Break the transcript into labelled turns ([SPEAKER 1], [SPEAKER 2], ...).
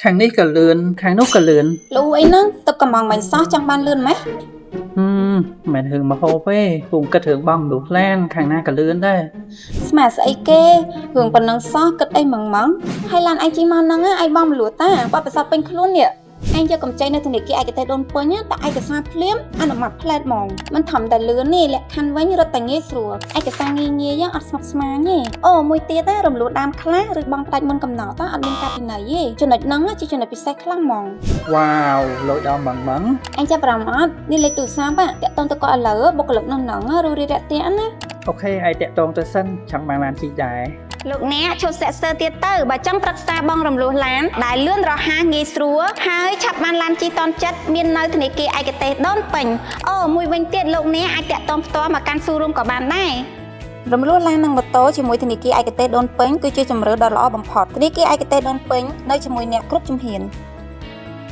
[SPEAKER 1] ខាងនេះក៏លឿនខាងនោះក៏លឿន
[SPEAKER 2] លូអីហ្នឹងទឹកកំងមិនសោះចង់បានលឿនម៉េច
[SPEAKER 1] មិនហឹងមកហូបទេពុំគិតរឿងបងមនុស្សឡានខាងណាក៏លឿនដែរ
[SPEAKER 2] ស្មាស្អីគេរឿងប៉ុណ្ណឹងសោះគិតអីម៉ងហើយឡានឯងជិះមកហ្នឹងឯងបងមលួតាបើប្រសាទពេញខ្លួននេះឯងយកកម្ចីនៅធនាគារឯកទេសដូនពេញតែឯកសារភ្លាមអនុម័តផ្លែតហ្មងមិនធំតែលឿននេះលក្ខខណ្ឌវិញរត់តែងាយស្រួលឯកសារងាយអត់ស្មុគស្មាញទេអូមួយទៀតរំលោះដើមខ្លះឬបងផ្ដាច់មុនកំណត់អត់មានការពិន័យទេចំណុចហ្នឹងជាចំណុចពិសេសខ្លាំងហ្មង
[SPEAKER 1] វ៉ាវលុយដល់ម៉ង
[SPEAKER 2] ឯងចាប់អារម្មណ៍អត់នេះលេខទូរស័ព្ទតាក់ទងទៅគាត់ឥឡូវបុគ្គលិកនោះហ្នឹងរូរីរ៉ាក់ទៀតណា
[SPEAKER 1] អូខេឯងតាក់ទងទៅសិនចង់បានឡានជីដែរ
[SPEAKER 2] លោកអ្នកឈប់សាក់សើទៀតទៅបើចង់ប្រឹក្សាបងរំលោះឡានដែលលឿនរហ័សងាយស្រួលហើយឆាប់បានឡានជីតនចិត្តមាននៅធនាគារឯកទេសដូនពេញអូមួយវិញទៀតលោកអ្នកអាចតាក់ទងផ្ទាល់មកកាន់ស៊ូរូមក៏បានដែររំលោះឡាននិងម៉ូតូជាមួយធនាគារឯកទេសដូនពេញគឺជាជម្រើសដ៏ល្អបំផុតធនាគារឯកទេសដូនពេញនៅជាមួយអ្នកគ្រប់ជំហាន